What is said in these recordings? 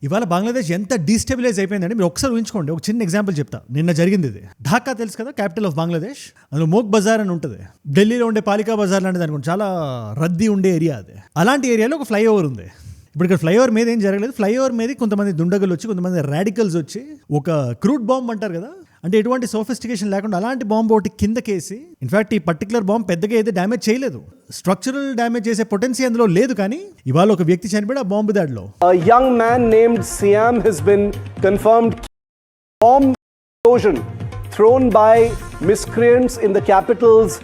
ఇవాళ బంగ్లాదేశ్ ఎంత డీస్టెబిలైజ్ అయిపోయిందంటే మీరు ఒకసారి ఊహించుకోండి. ఒక చిన్న ఎగ్జాంపుల్ చెప్తా. నిన్న జరిగింది ఇది. ఢాకా తెలుసు కదా, క్యాపిటల్ ఆఫ్ బంగ్లాదేశ్. అందులో మోక్ బజార్ అని ఉంటుంది. ఢిల్లీలో ఉండే పాలికా బజార్ లాంటిది అనుకోండి, చాలా రద్దీ ఉండే ఏరియా అది. అలాంటి ఏరియాలో ఒక ఫ్లైఓవర్ ఉంది. ఇప్పుడు ఇక్కడ ఫ్లైఓవర్ మీద ఏం జరగలేదు. ఫ్లైఓవర్ మీద కొంతమంది దుండగులు వచ్చి, కొంతమంది రాడికల్స్ వచ్చి ఒక క్రూడ్ బాంబ్ అంటారు కదా, అంటే ఎటువంటి సోఫిస్టికేషన్ లేకుండా అలాంటి బాంబు ఒకటి కిందకేసి, ఇన్ఫాక్ట్ ఈ పర్టికులర్ బాంబ్ పెద్దగా అయితే డ్యామేజ్ చేయలేదు, స్ట్రక్చరల్ డ్యామేజ్ చేసే పొటెన్సీ అందులో లేదు. కానీ ఇవాళ ఒక వ్యక్తి చనిపోయాడు ఆ బాంబు దాడిలో. A young man named Siam has been confirmed bomb explosion thrown by miscreants in the capital's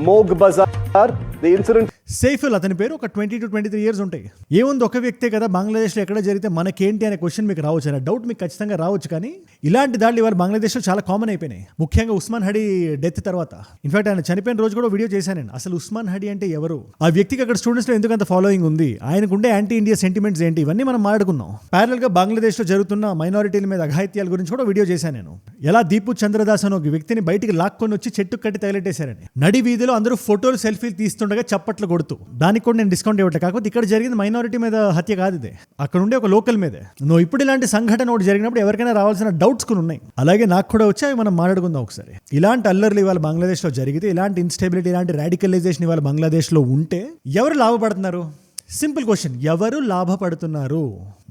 Mogue Bazaar. The incident Saiful అతని పేరు. ఒక 20 to 23 years ఉంటాయి. ఏముంది, ఒక వ్యక్తే కదా, బంగ్లాదేశ్లో ఎక్కడ జరిగితే మనకేంటి అనే క్వశ్చన్ మీకు రావచ్చు, అనే డౌట్ మీకు ఖచ్చితంగా రావచ్చు. కానీ ఇలాంటి దాడులు ఇవాళ బంగ్లాదేశ్లో చాలా కామన్ అయిపోయినాయి, ముఖ్యంగా ఉస్మాన్ హడీ డెత్ తర్వాత. ఇన్ఫాక్ట్ ఆయన చనిపోయిన రోజు కూడా వీడియో చేశాను నేను. అసలు ఉస్మాన్ హడీ అంటే ఎవరు, ఆ వ్యక్తికి అక్కడ స్టూడెంట్స్లో ఎందుకు అంత ఫాలోయింగ్ ఉంది, ఆయనకుండే యాంటీ ఇండియా సెంటిమెంట్స్ ఏంటి, ఇవన్నీ మనం మాట్లాడుకున్నాం. ప్యారల్గా బంగ్లాదేశ్లో జరుగుతున్న మైనారిటీల మీద అఘాయిత్యాల గురించి కూడా వీడియో చేశాను నేను. ఎలా దీపు చంద్రదాస్ అని ఒక వ్యక్తిని బయటికి లాక్కొని వచ్చి చెట్టు కట్టి తగిలెట్టేశారని. నడి వీధిలో అందరూ ఫోటోలు సెల్ఫీలు తీస్తుండగా చప్పట్లు కొడుతూ. దానికి కూడా నేను డిస్కౌంట్ ఇవ్వట్లేదు. కాకపోతే ఇక్కడ జరిగింది మైనారిటీ మీద హత్య కాదు, ఇది అక్కడ ఉండే ఒక లోకల్ మీదే. నువ్వు ఇప్పుడు ఇలాంటి సంఘటన ఒకటి జరిగినప్పుడు ఎవరికైనా రావాల్సిన డౌట్స్ కొన్ని ఉన్నాయి, అలాగే నాకు కూడా వచ్చి అవి మనం మాట్లాడుకుందాం ఒకసారి. ఇలాంటి అల్లర్లు ఇవాళ బంగ్లాదేశ్లో జరిగితే, ఇలాంటి ఇన్స్టెబిలిటీ, ఇలాంటి రాడికలైజేషన్ ఇవాళ బంగ్లాదేశ్లో ఉంటే ఎవరు లాభపడుతున్నారు? సింపుల్ క్వశ్చన్, ఎవరు లాభపడుతున్నారు?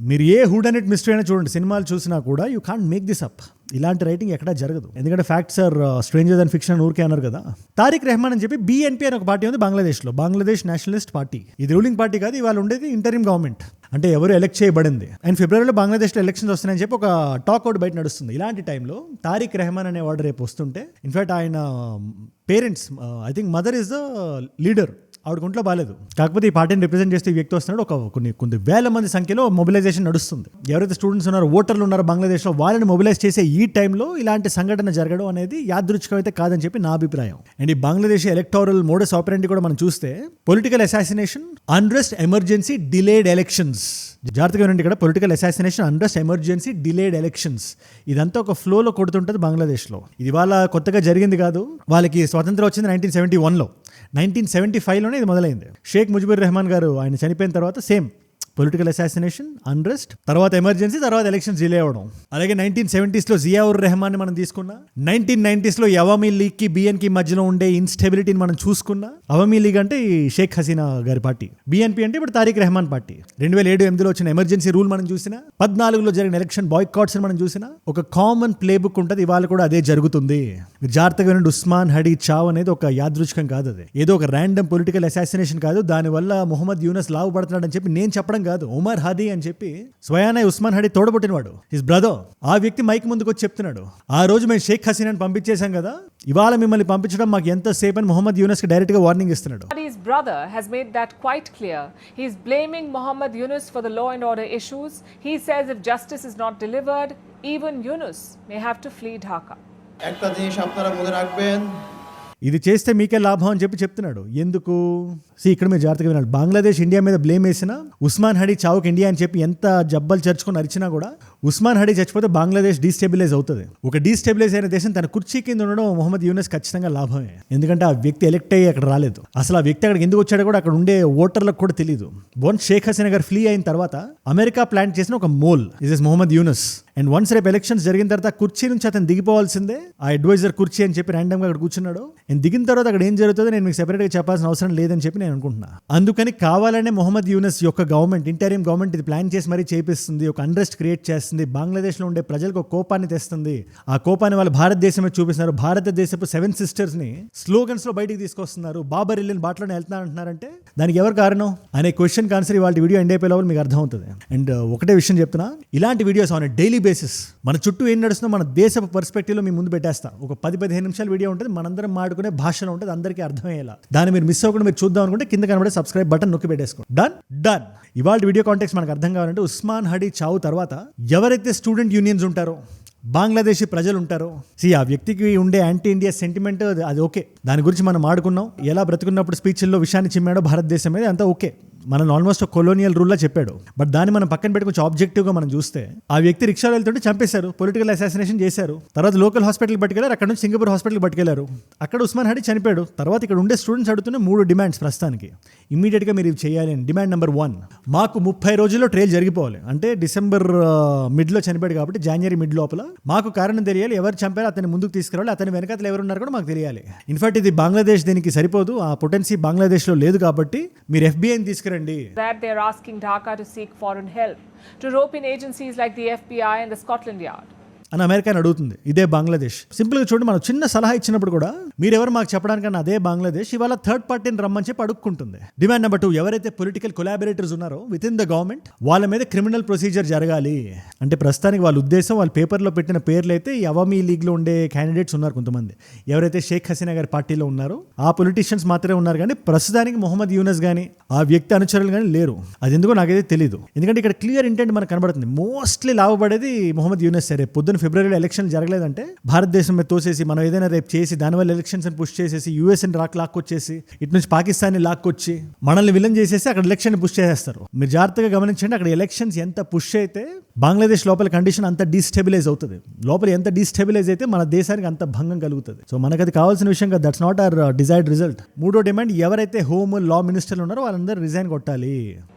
మీరు ఏ హుడ్ అండ్ ఇట్ మిస్టరీ అయినా చూడండి, సినిమాలు చూసినా కూడా you can't make this up. ఇలాంటి రైటింగ్ ఎక్కడా జరగదు, ఎందుకంటే facts are stranger than fiction ఊరికే అన్నారు కదా. తారిక్ రెహమాన్ అని చెప్పి BNP అని ఒక పార్టీ ఉంది బంగ్లాదేశ్లో, బంగ్లాదేశ్ నేషనలిస్ట్ పార్టీ. ఇది రూలింగ్ పార్టీ కాదు, ఇవాళ ఉండేది ఇంటరిమ్ గవర్నమెంట్, అంటే ఎవరు ఎలక్ట్ చేయబడింది. అండ్ ఫిబ్రవరిలో బంగ్లాదేశ్లో ఎలక్షన్స్ వస్తున్నాయని చెప్పి ఒక టాక్ అవుట్ బయట నడుస్తుంది. ఇలాంటి టైంలో తారిక్ రెహమాన్ అనే వాడు రేపు వస్తుంటే, ఇన్ఫాక్ట్ ఆయన parents, I think mother is the leader, ఆవిడ ఒంట్లో బాగాలేదు. కాకపోతే ఈ పార్టీని రిప్రజెంట్ చేస్తే ఈ వ్యక్తి వస్తున్నాడు. కొన్ని వేల మంది సంఖ్యలో మొబిలైజేషన్ నడుస్తుంది. ఎవరైతే స్టూడెంట్స్ ఉన్నారో, ఓటర్లు ఉన్నారో బంగ్లాదేశ్లో, వాళ్ళని మొబిలైజ్ చేసే ఈ టైంలో ఇలాంటి సంఘటన జరగడం అనేది యాదృచ్ఛికం అయితే కాదని చెప్పి నా అభిప్రాయం. అండ్ ఈ బంగ్లాదేశ్ ఎలక్టోరల్ మోడస్ ఆపరెండి కూడా మనం చూస్తే, political assassination, unrest, emergency, delayed elections. జాగ్రత్తగా ఉండండి, ఇక్కడ political assassination, unrest, emergency, delayed elections, ఇదంతా ఒక ఫ్లోలో కొడుతుంటుంది బంగ్లాదేశ్లో. ఇది వాళ్ళ కొత్తగా జరిగింది కాదు. వాళ్ళకి స్వాతంత్రం వచ్చింది 1971లో. 1975లోనే ఇది మొదలైంది. షేక్ ముజిబుర్ రెహమాన్ గారు ఆయన చనిపోయిన తర్వాత సేమ్ పొలిటికల్ అసాసినేషన్, అన్రెస్ట్, తర్వాత ఎమర్జెన్సీ, తర్వాత ఎలక్షన్స్ డిలే అవ్వడం. అలాగే 1970స్లో జియావుర్ రెహమాన్ మనం తీసుకున్నా, 1990స్లో అవామీ లీగ్కి BNP మధ్యలో ఉండే ఇన్స్టెబిలిటీని మనం చూసుకున్నా. అవామీ లీగ్ అంటే ఈ షేక్ హసీనా గారి పార్టీ, BNP అంటే ఇప్పుడు తారిక్ రెహమాన్ పార్టీ. 2007-8లో వచ్చిన ఎమర్జెన్సీ రూల్ మనం చూసినా, 14లో జరిగిన ఎలక్షన్ బాయ్కాట్స్ మనం చూసినా, ఒక కామన్ ప్లే బుక్ ఉంటుంది. ఇవాళ కూడా అదే జరుగుతుంది. మీరు జాగ్రత్తగా వినండి, ఉస్మాన్ హడీ చావ్ అనేది ఒక యాదృచ్ఛికం కాదు, అది ఏదో ఒక ర్యాండమ్ పొలిటికల్ అసాసినేషన్ కాదు. దానివల్ల మొహమ్మద్ యూనస్ లాభపడుతున్నాడు అని చెప్పి నేను చెప్పడం కాదు, ఉమర్ హాదీ అని చెప్పి స్వయానా ఉస్మాన్ హడీ తోడబుట్టినవాడు, హిస్ బ్రదర్. ఆ వ్యక్తి మైక్ ముందుకు వచ్చి చెప్తున్నాడు, ఆ రోజు మేము షేక్ హసీనాని పంపించేశాం కదా, ఇవాళ మిమ్మల్ని పంపించడం మాకు ఎంత సేపు అని మొహమ్మద్ యూనస్ కి డైరెక్ట్ గా వార్నింగ్ ఇస్తున్నాడు. His brother has made that quite clear. He is blaming Mohammad Yunus for the law and order issues. He says if justice is not delivered, even Yunus may have to flee Dhaka. একটা জিনিস আপনারা মনে রাখবেন, ఇది చేస్తే మీకే లాభం అని చెప్పి చెప్తున్నాడు. ఎందుకు? ఇక్కడ మీరు జాగ్రత్తగా వినాలి. బంగ్లాదేశ్ ఇండియా మీద బ్లేమ్ వేసినా, ఉస్మాన్ హడీ చావుకి ఇండియా అని చెప్పి ఎంత జబ్బలు చర్చుకొని అరిచినా కూడా, ఉస్మాన్ హడీ చచ్చిపోతే బంగ్లాదేశ్ డీస్టెబిలైజ్ అవుతుంది. ఒక డీస్టెబిలైజ్ అయిన దేశం తన కుర్చీ కింద ఉండడం మొహమ్మద్ యూనస్ ఖచ్చితంగా లాభమే. ఎందుకంటే ఆ వ్యక్తి ఎలక్ట్ అయ్యి అక్కడ రాలేదు. అసలు ఆ వ్యక్తి అక్కడికి ఎందుకు వచ్చాడో కూడా అక్కడ ఉండే ఓటర్లకు కూడా తెలియదు. వన్స్ షేక్ హసీనా గారు ఫ్లీ అయిన తర్వాత అమెరికా ప్లాంట్ చేసిన ఒక mole is Mohammed Yunus. And once రేపు ఎలక్షన్స్ జరిగిన తర్వాత కుర్చీ నుంచి అతను దిగిపోవాల్సిందే. ఆ అడ్వైజర్ కుర్చీ అని చెప్పి ర్యాండమ్గా అక్కడ కూర్చున్నాడు. అండ్ దిగిన తర్వాత అక్కడ ఏం జరుగుతుందో నేను మీకు సెపరేట్గా చెప్పాల్సిన అవసరం లేదని చెప్పి నేను అనుకుంటున్నా. అందుకని కావాలనే మొహమ్మద్ యూనస్ యొక్క గవర్నమెంట్, ఇంటరిమ్ గవర్నమెంట్ ఇది ప్లాన్ చేసి మరీ చేపిస్తుంది, ఒక అన్రెస్ట్ క్రియేట్ చేస్తుంది, బంగ్లాదేశ్లో ఉండే ప్రజలకు ఒక కోపాన్ని తెస్తుంది. ఆ కోపాన్ని వాళ్ళు భారతదేశమే చూపిస్తున్నారు. భారతదేశపు 7 సిస్టర్స్ని స్లోగన్స్లో బయటికి తీసుకొస్తున్నారు. బాబర్ ఇల్లుని బాటలోనే వెళ్తున్నారంటే దానికి ఎవరు కారణం అనే క్వశ్చన్ ఆన్సర్ వాళ్ళ వీడియో ఎండ్ అయిపోయే లోపల మీకు అర్థమవుతుంది. అండ్ ఒకటే విషయం చెప్తున్నా, ఇలాంటి వీడియోస్ ఆన్ డైలీ బేసిస్ మన చుట్టూ ఏం నడుస్తుందో మన దేశపు పర్స్పెక్టివ్లో మీ ముందు పెట్టేస్తా. ఒక 10-15 నిమిషాల వీడియో ఉంటుంది, మనందరం మాడుకునే భాషలో ఉంటుంది, అందరికీ అర్థమయ్యేలా. దాన్ని మీరు మిస్ అవ్వకుండా మీరు చూద్దాం అనుకుంటే కింద కనబడే సబ్స్క్రైబ్ బటన్ నొక్కి పెట్టేసుకోండి. డన్. ఇవాళ వీడియో కాంటెక్స్ట్ మనకు అర్థం కావాలంటే, ఉస్మాన్ హడీ చావు తర్వాత ఎవరైతే స్టూడెంట్ యూనియన్స్ ఉంటారో, బంగ్లాదేశీ ప్రజలు ఉంటారో, ఆ వ్యక్తికి ఉండే యాంటీ ఇండియా సెంటిమెంట్ అది ఓకే, దాని గురించి మనం ఆడుకున్నాం. ఎలా బ్రతుకున్నప్పుడు స్పీచ్ల్లో విషయాన్ని చిమ్మాడో భారతదేశం మీద, అంతా ఓకే, మనల్ని ఆల్మోస్ట్ కొలోనియల్ రూల్లా చెప్పాడు. బట్ దాన్ని మనం పక్కన పెట్టి కొంచెం ఆబ్జెక్టివ్గా మనం చూస్తే ఆ వ్యక్తి రిక్షాలో వెళ్తుంటే చంపేశారు, పొలిటికల్ అసాసినేషన్ చేశారు. తర్వాత లోకల్ హాస్పిటల్కి పట్టుకెళ్లారు, అక్కడ నుంచి సింగపూర్ హాస్పిటల్కి పట్టుకెళ్లారు. అక్కడ ఉస్మాన్ హడీ చనిపోయాడు. తర్వాత ఇక్కడ ఉండే స్టూడెంట్స్ అడుగుతున్న 3 డిమాండ్స్ ప్రస్తుతానికి ఇమీడియట్గా మీరు ఇవి చేయాలి అని. డిమాండ్ నెంబర్ 1, మాకు 30 రోజుల్లో ట్రయల్ జరిగిపోవాలి. అంటే డిసెంబర్ మిడ్లో చనిపోయాడు కాబట్టి జనవరి మిడ్ లోపల మాకు కారణం తెలియాలి, ఎవరు చంపారో అతన్ని ముందుకు తీసుకురావాలి, అతని వెనకాతలు ఎవరు ఉన్నారు కూడా మాకు తెలియాలి. ఇన్ఫాక్ట్ ఇది బంగ్లాదేశ్ దీనికి సరిపోదు, ఆ పొటెన్సీ బంగ్లాదేశ్లో లేదు కాబట్టి మీరు FBIని తీసుకురండి. That they are asking Dhaka to seek foreign help to rope in agencies like the FBI and the Scotland Yard. అని అమెరికాని అడుగుతుంది. ఇదే బంగ్లాదేశ్. సింపుల్గా చూడండి, మనం చిన్న సలహా ఇచ్చినప్పుడు కూడా మీరెవరు మాకు చెప్పడానికన్నా అదే బంగ్లాదేశ్ ఇవాళ థర్డ్ పార్టీని రమ్మని చెప్పి అడుక్కుంటుంది. డిమాండ్ నెంబర్ 2, ఎవరైతే పొలిటికల్ కొలాబరేటర్స్ ఉన్నారో విత్ ఇన్ ద గవర్నమెంట్ వాళ్ళ మీద క్రిమినల్ ప్రొసీజర్ జరగాలి. అంటే ప్రస్తుతానికి వాళ్ళ ఉద్దేశం, వాళ్ళ పేపర్లో పెట్టిన పేర్లు అయితే ఈ అవామీ లీగ్లో ఉండే క్యాండిడేట్స్ ఉన్నారు కొంతమంది, ఎవరైతే షేక్ హసీనా గారి పార్టీలో ఉన్నారో ఆ పొలిటీషియన్స్ మాత్రమే ఉన్నారు. కానీ ప్రస్తుతానికి మొహమ్మద్ యూనస్ కానీ ఆ వ్యక్తి అనుచరులు కానీ లేరు. అది ఎందుకో నాకైతే తెలియదు. ఎందుకంటే ఇక్కడ క్లియర్ ఇంటెంట్ మనకు కనబడుతుంది. మోస్ట్లీ లాభపడేది మొహమ్మద్ యూనస్. సరే పొద్దున ఫిబ్రవరిలో ఎలక్షన్ జరగలేదంటే భారతదేశం మీద తోసేసి మనం ఏదైనా రేపు చేసి దానివల్ల ఎలక్షన్స్ అని పుష్ చేసేసి యూఎస్ని లాక్కొచ్చేసి ఇటు నుంచి పాకిస్తాన్ని లాక్కొచ్చి మనల్ని విలన్ చేసేసి అక్కడ ఎలక్షన్ పుష్ చేసేస్తారు. మీరు జాగ్రత్తగా గమనించండి, అక్కడ ఎలక్షన్స్ ఎంత పుష్ అయితే బంగ్లాదేశ్ లోపల కండిషన్ అంత డీస్టెబిలైజ్ అవుతుంది. లోపల ఎంత డీస్టెబిలైజ్ అయితే మన దేశానికి అంత భంగం కలుగుతుంది. సో మనకు అది కావాల్సిన విషయం కాదు. That's not our desired result. 3వ డిమాండ్, ఎవరైతే హోమ్ లా మినిస్టర్లు ఉన్నారో వాళ్ళందరూ రిజైన్ కొట్టాలి.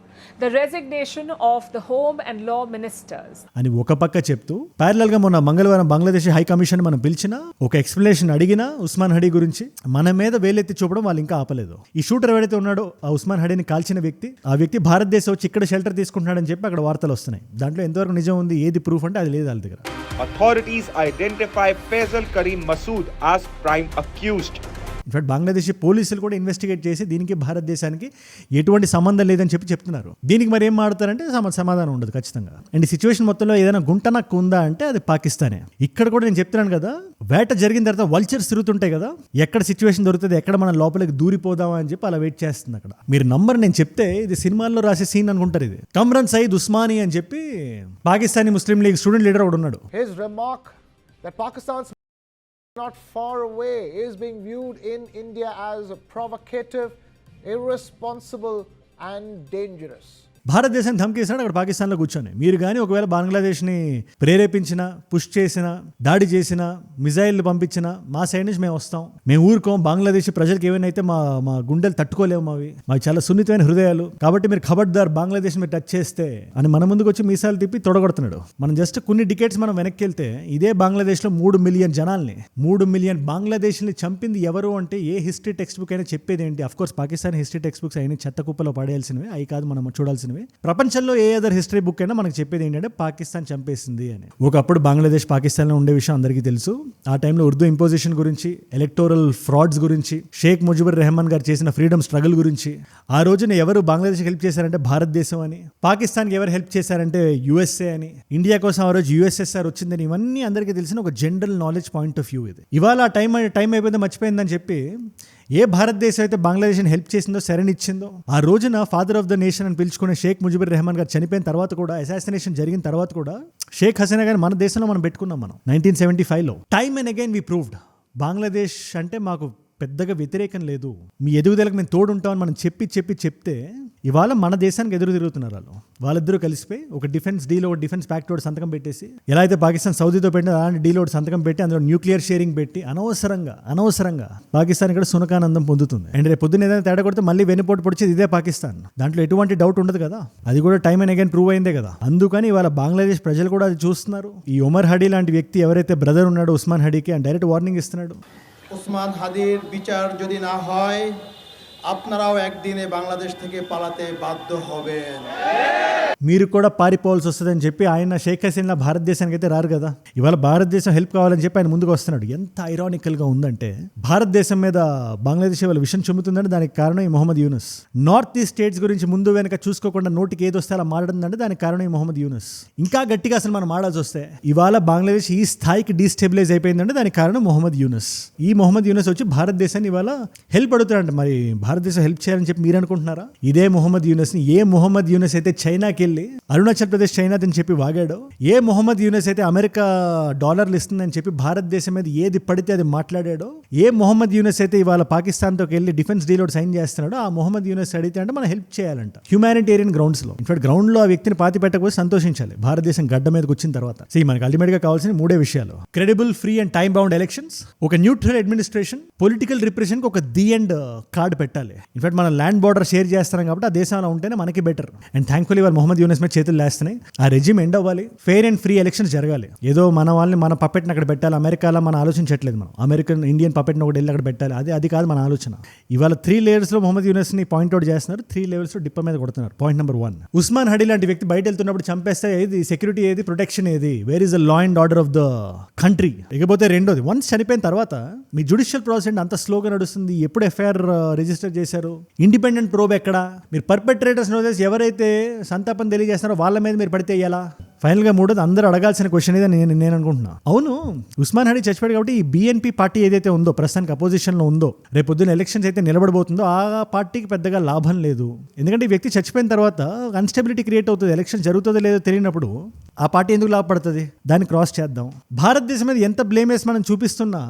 The resignation of the Home and Law Ministers. అని ఒక పక్క చెప్తూ ప్యారలల్గా మొన్న మంగళవారం బంగ్లాదేశ్ హై కమిషన్ మనం పిలిచిన ఒక ఎక్స్ప్లెనేషన్ అడిగినా ఉస్మాన్ హడీ గురించి మన మీద వేలెత్తి చూపడం వాళ్ళు ఇంకా ఆపలేదు. ఈ షూటర్ ఎవరైతే ఉన్నాడో ఆ ఉస్మాన్ హడీని కాల్చిన వ్యక్తి, ఆ వ్యక్తి భారతదేశం వచ్చి ఇక్కడ షెల్టర్ తీసుకుంటున్నాడని చెప్పి అక్కడ వార్తలు వస్తున్నాయి. దాంట్లో ఎంతవరకు నిజం ఉంది, ఏది ప్రూఫ్ అంటే అది లేదు వాళ్ళ దగ్గర. Authorities identify Faisal Karim Masood as prime accused. In fact Bangladeshi పోలీసులు కూడా ఇన్వెస్టిగేట్ చేసి దీనికి భారతదేశానికి ఎటువంటి సంబంధం లేదని చెప్తున్నారు. దీనికి మరి ఏం మాడతారంటే సమాధానం ఉండదు ఖచ్చితంగా. అండ్ ఈ సిచ్యువేషన్ మొత్తంలో ఏదైనా గుంటనక్కు ఉందా అంటే అది పాకిస్తానే. ఇక్కడ కూడా నేను చెప్తున్నాను కదా, వేట జరిగిన తర్వాత వల్చర్స్ తిరుగుతుంటాయి కదా, ఎక్కడ సిచ్యువేషన్ దొరుకుతుంది, ఎక్కడ మనం లోపలికి దూరిపోదామా అని చెప్పి అలా వెయిట్ చేస్తుంది అక్కడ. మీరు నంబర్ నేను చెప్తే ఇది సినిమాల్లో రాసే సీన్ అనుకుంటారు. ఇది కమ్రాన్ సయీద్ ఉస్మానీ అని చెప్పి పాకిస్తానీ ముస్లిం లీగ్ స్టూడెంట్ లీడర్ ఒకడు ఉన్నాడు. His remark that Pakistan's not far away is being viewed in India as provocative, irresponsible and dangerous. భారతదేశాన్ని ధమ్కేసాడు అక్కడ పాకిస్తాన్లో కూర్చొని. మీరు కానీ ఒకవేళ బంగ్లాదేశ్ని ప్రేరేపించినా, పుష్ చేసినా, దాడి చేసినా, మిజైళ్ళు పంపించినా మా సైడ్ నుంచి మేము వస్తాం, మేము ఊరుకోం. బంగ్లాదేశ్ ప్రజలకు ఏమైనా మా గుండెలు తట్టుకోలేము, మావి చాలా సున్నితమైన హృదయాలు, కాబట్టి మీరు ఖబర్దార్ బంగ్లాదేశ్ మీరు టచ్ చేస్తే అని మన ముందుకు వచ్చి మీసాలు తిప్పి తొడగొడుతున్నాడు. మనం జస్ట్ కొన్ని డికేట్స్ మనం వెనక్కి వెళ్తే ఇదే బంగ్లాదేశ్లో 3 మిలియన్ జనాల్ని, 3 మిలియన్ బంగ్లాదేశ్ని చంపింది ఎవరు అంటే ఏ హిస్టరీ టెక్స్ట్ బుక్ అయినా చెప్పేది ఏంటి? Of course Pakistan history text books అయినా చెత్త కుప్పలో పడేయాల్సినవి, అవి కాదు మనం చూడాల్సినవి. ప్రపంచంలో ఏ అదర్ హిస్టరీ బుక్ అయినా మనకు చెప్పేది ఏంటంటే పాకిస్తాన్ చంపేసింది అని. ఒకప్పుడు బంగ్లాదేశ్ పాకిస్తాన్లో ఉండే విషయం అందరికీ తెలుసు. ఆ టైంలో ఉర్దూ ఇంపోజిషన్ గురించి, ఎలక్టోరల్ ఫ్రాడ్స్ గురించి, షేక్ ముజిబుర్ రెహమాన్ గారు చేసిన ఫ్రీడమ్ స్ట్రగుల్ గురించి, ఆ రోజున ఎవరు బంగ్లాదేశ్కి హెల్ప్ చేశారంటే భారతదేశం అని, పాకిస్తాన్కి ఎవరు హెల్ప్ చేశారంటే USA అని, ఇండియా కోసం ఆ రోజు USSR వచ్చిందని, ఇవన్నీ అందరికీ తెలిసిన ఒక general knowledge point of view ఇది. ఇవాళ ఆ టైం అయిపోయిందో మర్చిపోయిందని చెప్పి ఏ భారతదేశం అయితే బంగ్లాదేశ్ని హెల్ప్ చేసిందో, శరణిచ్చిందో, ఆ రోజున ఫాదర్ ఆఫ్ ద నేషన్ అని పిలుచుకునే షేక్ ముజిబుర్ రెహమాన్ గారు చనిపోయిన తర్వాత కూడా, అసాసినేషన్ జరిగిన తర్వాత కూడా షేక్ హసీనా గారు మన దేశంలో మనం పెట్టుకున్నాం. మనం 1975లో time and again we proved Bangladesh అంటే మాకు పెద్దగా వ్యతిరేకం లేదు, మీ ఎదుగుదలకు మేము తోడుంటామని మనం చెప్తే ఇవాళ మన దేశానికి ఎదురు తిరుగుతున్నారు వాళ్ళు. వాళ్ళిద్దరూ కలిసిపోయి ఒక డిఫెన్స్ డీల్, ఒక డిఫెన్స్ ప్యాక్ట్ ఒకటి సంతకం పెట్టేసి, ఎలా అయితే పాకిస్తాన్ సౌదీతో పెట్టిన అలాంటి డీల్ ఒకటి సంతకం పెట్టి అందులో న్యూక్లియర్ షేరింగ్ పెట్టి అనవసరంగా పాకిస్తాన్ ఇక్కడ సునకానందం పొందుతుంది. అండ్ రేపు పొద్దున్న ఏదైనా తేడా కొడితే మళ్ళీ వెన్నుపోటు పొడిచేది ఇదే పాకిస్తాన్. దాంట్లో ఎటువంటి డౌట్ ఉండదు కదా. అది కూడా టైమ్ అండ్ అగైన్ ప్రూవ్ అయిందే కదా. అందుకని ఇవాళ బంగ్లాదేశ్ ప్రజలు కూడా అది చూస్తున్నారు. ఈ ఉమర్ హడీ లాంటి వ్యక్తి ఎవరైతే బ్రదర్ ఉన్నాడో ఉస్మాన్ హడీకి డైరెక్ట్ వార్నింగ్ ఇస్తున్నాడు. উসমান হাদির বিচার যদি না হয় আপনারাও একদিনে বাংলাদেশ থেকে পালাতে বাধ্য হবেন. మీరు కూడా పారిపోవాల్సి వస్తుందని చెప్పి ఆయన షేక్ హసీనా భారతదేశానికి అయితే రారు కదా. ఇవాళ భారతదేశం హెల్ప్ కావాలని చెప్పి ఆయన ముందుకు వస్తున్నాడు. ఎంత ఐరానికల్గా ఉందంటే భారతదేశం మీద బంగ్లాదేశ్ వాళ్ళ విషయం చెబుతుందంటే దానికి కారణం ఈ Mohammed Yunus. North east states గురించి ముందు వెనక చూసుకోకుండా నోటికి ఏది వస్తే అలా మాట్లాడుతుందంటే దానికి కారణం ఈ మొహమ్మద్ యూనస్. ఇంకా గట్టిగా అసలు మనం మాడాల్సి వస్తే ఇవాళ బంగ్లాదేశ్ ఈ స్థాయికి డీస్టెబిలైజ్ అయిపోయిందంటే దానికి కారణం మొహమ్మద్ యూనస్. ఈ మొహమ్మద్ యూనస్ వచ్చి భారతదేశాన్ని ఇవాళ హెల్ప్ అడుగుతాడంట. మరి భారతదేశం హెల్ప్ చేయాలని చెప్పి మీరు అనుకుంటున్నారా? ఇదే మొహమ్మద్ యూనస్ ని, ఏ మొహమ్మద్ యూనస్ అయితే చైనాకి వెళ్ళి అరుణాచల్ ప్రదేశ్ చైనాదని చెప్పి వాగాడో, ఏ మొహమ్మద్ యూనస్ అయితే అమెరికా డాలర్లు ఇస్తుందని చెప్పి భారతదేశం మీద ఏది పడితే అది మాట్లాడాడో, ఏ మొహమ్మద్ యూనస్ అయితే ఇవాళ పాకిస్తాన్తో వెళ్ళి డిఫెన్స్ డీల్ సైన్ చేస్తున్నాడో, ఆ మొహమ్మద్ యూనస్ అడిగితే అంటే మనం హెల్ప్ చేయాలంట హ్యూమానిటేరియన్ గ్రౌండ్స్ లో. ఇన్ఫాక్ట్ గ్రౌండ్ లో ఆ వ్యక్తిని పాతి పెట్టకపోతే సంతోషించాలి భారతదేశం గడ్డ మీదకి వచ్చిన తర్వాత. మనకి అల్టిమేట్ గా కావాల్సిన 3 విషయాలు: credible, free and time bound elections, ఒక న్యూట్రల్ అడ్మినిస్ట్రేషన్, పొలిటికల్ రిప్రెషన్ కి ఒక ది అండ్ కార్డ్ పెట్టాలి. ఇన్ఫాక్ట్ మనం ల్యాండ్ బార్డర్ షేర్ చేస్తున్నాం కాబట్టి ఆ దేశంలో ఉంటేనే మనకి బెటర్. అండ్ థ్యాంక్ఫుల్లీ వాళ్ళు మొహమ్మద్ యూనస్ మీద చేతులు లేస్తున్నాయి. ఆ రెజిమ్ ఎండ్ అవ్వాలి, ఫెయిర్ అండ్ ఫ్రీ ఎలక్షన్స్ జరగాలి. ఏదో మన వాళ్ళని మన పప్పెట్ని అక్కడ పెట్టాలి అమెరికాలో మనం ఆలోచించట్లేదు. మనం అమెరికన్ ఇండియన్ పప్పెట్ని ఒకటి వెళ్ళి అక్కడ పెట్టాలి, అది కాదు మన ఆలోచన. ఇవాళ 3 layers లో మొహమ్మద్ యూనస్ ని పాయింట్అవుట్ చేస్తున్నారు, 3 levels లో డిప్ప మీద కొడుతున్నారు. పాయింట్ నెంబర్ 1, ఉస్మాన్ హడీ లాంటి వ్యక్తి బయట వెళ్తున్నప్పుడు చంపేస్తే ఏది సెక్యూరిటీ, ఏది ప్రొటెక్షన్, ఏది where is the law and order of the country? ఇకపోతే రెండోది, వన్స్ చనిపోయిన తర్వాత మీ జ్యుడిషియల్ ప్రాసెస్ అంత స్లోగా నడుస్తుంది. ఎప్పుడు ఎఫ్ఐఆర్ రిజిస్టర్ చేశారు? ఇండిపెండెంట్ ప్రోబ్ ఎక్కడ? మీరు పర్పెట్రేటర్స్ నోటీస్ ఎవరైతే సంతాపం తెలియజేస్తున్నారో వాళ్ళ మీద మీరు పడితే అయ్యాలా? ఫైనల్ గా మూడోది, అందరూ అడగాల్సిన క్వశ్చన్ ఏదో నేను అనుకుంటున్నా. అవును, ఉస్మాన్ హడీ చచ్చిపోయాడు కాబట్టి ఈ BNP పార్టీ ఏదైతే ఉందో, ప్రస్తుతానికి అపోజిషన్ లో ఉందో, రేపు పొద్దున్న ఎలక్షన్స్ అయితే నిలబడబోతుందో, ఆ పార్టీకి పెద్దగా లాభం లేదు. ఎందుకంటే ఈ వ్యక్తి చచ్చిపోయిన తర్వాత అన్స్టెబిలిటీ క్రియేట్ అవుతుంది. ఎలక్షన్ జరుగుతుందో లేదో తెలియనప్పుడు ఆ పార్టీ ఎందుకు లాభపడుతుంది? దాన్ని క్రాస్ చేద్దాం. భారతదేశం మీద ఎంత బ్లేమ్ వేసి మనం చూపిస్తున్నా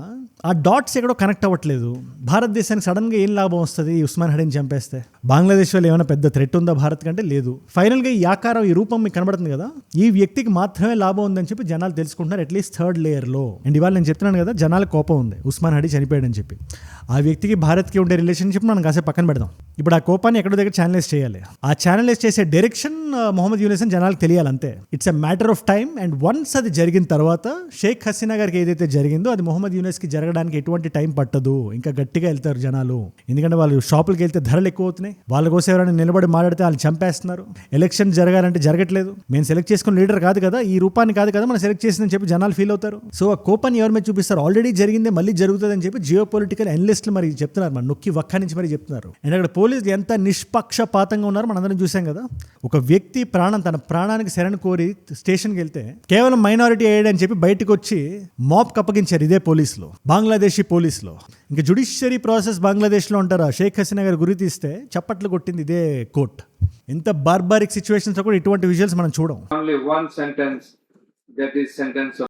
ఆ డాట్స్ ఎక్కడో కనెక్ట్ అవ్వట్లేదు. భారతదేశానికి సడన్ గా ఏం లాభం వస్తుంది ఉస్మాన్ హడీని చంపేస్తే? బంగ్లాదేశ్ వాళ్ళు ఏమైనా పెద్ద థ్రెట్ ఉందా భారత్ కంటే? లేదు. ఫైనల్ గా ఈ ఆకారం, ఈ రూపం మీకు కనబడుతుంది కదా, ఈ వ్యక్తికి మాత్రమే లాభం ఉందని చెప్పి జనాలు తెలుసుకుంటున్నారు, అట్లీస్ట్ 3rd layer లో. అండ్ ఇవాళ నేను చెప్తున్నాను కదా, జనాలకు కోపం ఉంది ఉస్మాన్ హడీ చనిపోయాడని చెప్పి. ఆ వ్యక్తికి భారత్కి ఉండే రిలేషన్షిప్ మనం కాసేపు పక్కన పెడదాం. ఇప్పుడు ఆ కోపాన్ని ఎక్కడో దగ్గర ఛానలైజ్ చేయాలి. ఆ ఛానలైజ్ చేసే డైరెక్షన్ మొహమ్మద్ యూనస్ అని జనాలకు తెలియాలి, అంతే. It's a matter of time. And once అది జరిగిన తర్వాత షేక్ హసీనా గారికి ఏదైతే జరిగిందో అది మొహమ్మద్ యూనస్కి జరగడానికి ఎటువంటి టైం పట్టదు. ఇంకా గట్టిగా వెళ్తారు జనాలు. ఎందుకంటే వాళ్ళు షాపులకి వెళ్తే ధరలు ఎక్కువ అవుతున్నాయి, వాళ్ళ కోసం ఎవరైనా నిలబడి మాట్లాడితే వాళ్ళు చంపేస్తున్నారు. ఎలక్షన్ జరగాలంటే జరగట్లేదు. మేము సెలెక్ట్ చేసుకున్న లీడర్ కాదు కదా, ఈ రూపాన్ని కాదు కదా మనం సెలెక్ట్ చేసిందని చెప్పి జనాలు ఫీల్ అవుతారు. సో ఆ కోపాన్ని ఎవరి మీద చూపిస్తారు? ఆల్రెడీ జరిగిందే మళ్ళీ జరుగుతుంది అని చెప్పి జియో పొలిటికల్ అనలిస్టులు మరి చెప్తున్నారు, మన నొక్కి వక్క నుంచి మరి చెప్తున్నారు. అండ్ అక్కడ పోలీసులు ఎంత నిష్పక్షపాతంగా ఉన్నారో మనందరం చూసాం కదా. ఒక వ్యక్తి తన ప్రాణానికి శరణ్ కోరి స్టేషన్కి వెళ్తే కేవలం మైనారిటీ ఎయిడ్ అని చెప్పి బయటకు వచ్చి మాప్కి అప్పగించారు ఇదే పోలీసులు, బంగ్లాదేశీ పోలీసులు. ఇంకా జుడిషియరీ ప్రాసెస్ బంగ్లాదేశ్లో ఉంటారా? షేక్ హసీనా గారు గురి తీస్తే చప్పట్లు కొట్టింది ఇదే కోర్ట్. ఎంత బార్బారిక్ సిచ్యువేషన్స్ కూడా ఇటువంటి విజువల్స్ మనం చూడం. Only one sentence, that is sentence of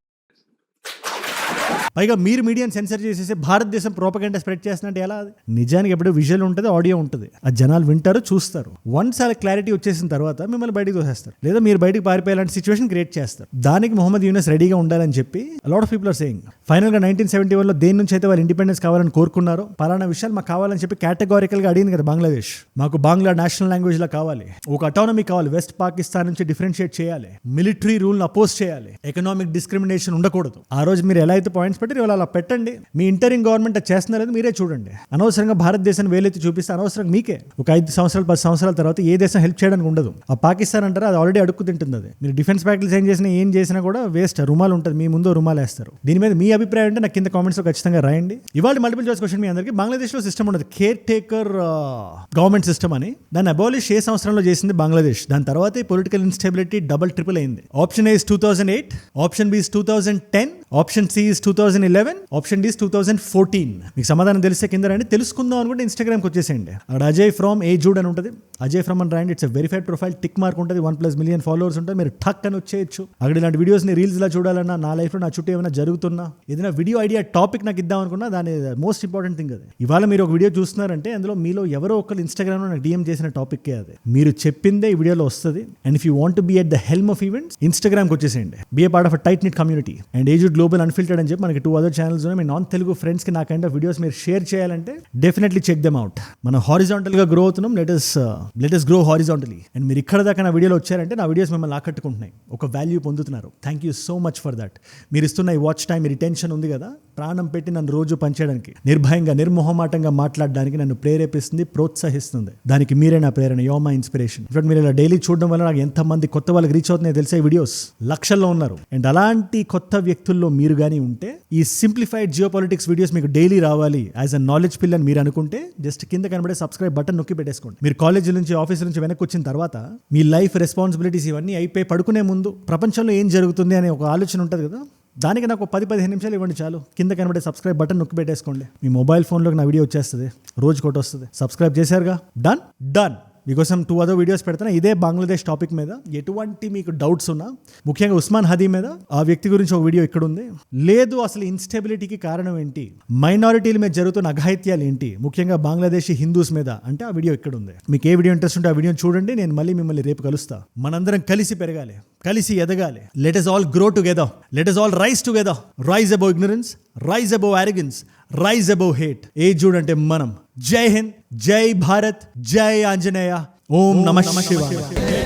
పైగా మీరు మీడియాని సెన్సర్ చేసేసి భారతదేశం ప్రోపగండా స్ప్రెడ్ చేస్తున్నట్టు ఎలా? నిజానికి ఎప్పుడు విజువల్ ఉంటుంది, ఆడియో ఉంటుంది, ఆ జనాలు వింటారు, చూస్తారు. వన్స్ అలా క్లారిటీ వచ్చేసిన తర్వాత మిమ్మల్ని బయటకు తోసేస్తారు, లేదా మీరు బయటకు పారిపోయేలాంటి సిచ్యువేషన్ క్రియేట్ చేస్తారు. దానికి మొహమ్మద్ యూనస్ రెడీగా ఉండాలని చెప్పి lot of people are saying. Final గా 1971లో దేని నుంచి అయితే వాళ్ళు ఇండిపెండెన్స్ కావాలని కోరుకున్నారో, పలానా విషయాలు మాకు కావాలని చెప్పి కేటగారికల్ గా అడిగింది కదా బంగ్లాదేశ్. మాకు బంగ్లా నేషనల్ లాంగ్వేజ్ లా కావాలి, ఒక అటానమీ కావాలి, వెస్ట్ పాకిస్తాన్ నుంచి డిఫరెన్షియేట్ చేయాలి, మిలిటరీ రూల్ అపోజ్ చేయాలి, ఎకనామిక్ డిస్క్రిమినేషన్ ఉండకూడదు. ఆ రోజు మీరు ఎలా అయితే పాయింట్స్ పెట్టి ఇవాళ అలా పెట్టండి. మీ ఇంటరింగ్ గవర్నమెంట్ అది చేస్తున్నారని మీరే చూడండి. అనవసరంగా భారతదేశాన్ని వేలెత్తి చూపిస్తే అనవసరంగా మీకే ఒక 5 సంవత్సరాలు 10 సంవత్సరాల తర్వాత ఏ దేశం హెల్ప్ చేయడానికి ఉండదు. ఆ పాకిస్తాన్ అంటారా, అది ఆల్రెడీ అడుక్కు తింటుంది. అది మీరు డిఫెన్స్ ప్యాకేజ్ ఏం చేసినా కూడా వేస్ట్. రుమాలు ఉంటుంది, మీ ముందు రుమాలు వేస్తారు. దీని మీద మీ అభిప్రాయం అంటే నాకు కింద కామెంట్స్ లో ఖచ్చితంగా రాయండి. ఇవాళ మల్టిపుల్ చాయిస్ క్వశ్చన్ మీ అందరికీ. బంగ్లాదేశ్ లో సిస్టమ్ ఉండదు, కేర్ టేకర్ గవర్నమెంట్ సిస్టమ్ అని. దాన్ని అబాలిష్ ఏ సంవత్సరంలో చేసింది బంగ్లాదేశ్. దాని తర్వాత పొలిటికల్ ఇన్స్టెబిలిటీ డబుల్ ట్రిపుల్ అయింది. Option A is 2008, option B is 2010, option C is 2011, option D is 2014. మీకు సమాధానం తెలిస్తే కింద రండి. తెలుసుకుందాం అనుకుంటే ఇన్స్టాగ్రామ్కి వచ్చేసేయండి. అక్కడ అజయ్ ఫ్రమ్ ఏజూడ్ అని ఉంటుంది, అజయ్ ఫ్రమ్ అని రాయండి. It's verified profile, tick mark ఉంటుంది, 1+ మిలియన్ ఫాలోవర్స్ ఉంటుంది. మీరు ఠక్ అని వచ్చేయచ్చు. అక్కడ ఇలాంటి వీడియోస్ని రీల్స్ లా చూడాలన్నా, నా లైఫ్లో నా చుట్టూ ఏమైనా జరుగుతున్నా, ఏదైనా వీడియో ఐడియా టాపిక్ నాకు ఇద్దాం అనుకున్నా, దాని మోస్ట్ ఇంపార్టెంట్ థింగ్ అది. ఇవాళ మీరు ఒక వీడియో చూస్తున్నారంటే అందులో మీలో ఎవరో ఒకరు ఇన్స్టాగ్రామ్లో నాకు DM చేసిన టాపిక్కే అది. మీరు చెప్పిందే ఈ వీడియోలో వస్తుంది. And if you want to be at the helm of events, ఇన్స్టాగ్రామ్కి వచ్చేసేయండి. Be a part of a tight knit community. And ఏజూడ్ గ్లోబల్ అన్ఫిల్టర్డ్ అని చెప్పి మనకి 2 other ఛానల్స్ ఉన్నాయి. మీ నాన్ తెలుగు ఫ్రెండ్స్కి నా కైండ్ ఆఫ్ వీడియోస్ మీరు షేర్ చేయాలంటే డెఫినెట్లీ చెక్ దెమ్ అవుట్. మనం హారిజాంటల్గా గ్రో అవుతున్నాం. Let us grow horizontally. And మీరు ఇక్కడ దాకా నా వీడియోలో వచ్చారంటే నా వీడియోస్ మిమ్మల్ని ఆకట్టుకుంటున్నాయి, ఒక వాల్యూ పొందుతున్నారు. Thank you so much for that. మీరు ఇస్తున్న ఈ వాచ్ టైం, మీ రిటెన్షన్ ఉంది కదా, ప్రాణం పెట్టి నన్ను రోజు పనిచేయడానికి, నిర్భయంగా నిర్మోహమాటంగా మాట్లాడడానికి నన్ను ప్రేరేపిస్తుంది, ప్రోత్సహిస్తుంది. దానికి మీరే నా ప్రేరణ, యువర్ మై ఇన్స్పిరేషన్. ఇఫ్ మీరు ఇలా డైలీ చూడడం వల్ల నాకు ఎంతమంది కొత్త వాళ్ళకి రీచ్ అవుతున్నాయో తెలిసే వీడియోస్ లక్షల్లో ఉన్నారు. అండ్ అలాంటి కొత్త వ్యక్తుల్లో మీరు కానీ ఉంటే, ఈ సింప్లిఫైడ్ జియో పాలిటిక్స్ వీడియోస్ మీకు డైలీ రావాలి యాజ్ అ నాలెడ్జ్ పిల్ అని మీరు అనుకుంటే, జస్ట్ కింద కనబడే సబ్స్క్రైబ్ బటన్ నొక్కి పెట్టేసుకోండి. మీరు కాలేజ్ నుంచి, ఆఫీస్ నుంచి వెనక్కి వచ్చిన తర్వాత మీ లైఫ్ రెస్పాన్సిబిలిటీస్ ఇవన్నీ అయిపోయి పడుకునే ముందు ప్రపంచంలో ఏం జరుగుతుంది అనే ఒక ఆలోచన ఉంటుంది కదా, దానికి నాకు 10-15 నిమిషాలు ఇవ్వండి చాలు. కింద కనబడే సబ్స్క్రైబ్ బటన్ నొక్కి పెట్టేసుకోండి. మీ మొబైల్ ఫోన్లోకి నా వీడియో వచ్చేస్తుంది, రోజుకోటి వస్తుంది. సబ్స్క్రైబ్ చేశారుగా, డన్. మీకోసం 2 other వీడియోస్ పెడతాను ఇదే బంగ్లాదేశ్ టాపిక్ మీద. ఎటువంటి మీకు డౌట్స్ ఉన్నా, ముఖ్యంగా ఉస్మాన్ హదీ మీద, ఆ వ్యక్తి గురించి ఒక వీడియో ఇక్కడ ఉంది. లేదు అసలు ఇన్స్టెబిలిటీకి కారణం ఏంటి, మైనారిటీల మీద జరుగుతున్న అఘాయిత్యాలు ఏంటి, ముఖ్యంగా బంగ్లాదేశీ హిందూస్ మీద, అంటే ఆ వీడియో ఇక్కడ ఉంది. మీకు ఏ వీడియో ఇంట్రెస్ట్ ఉంటే ఆ వీడియోని చూడండి. నేను మళ్ళీ మిమ్మల్ని రేపు కలుస్తా. మనందరం కలిసి పెరగాలి, కలిసి ఎదగాలి. Let us all grow together, let us all rise together. Rise above ignorance, rise above arrogance, rise above hate. ఏ చూడంటే మనం. జై హింద్, జై భారత్, జై ఆంజనేయ, ఓం నమః శివాయ.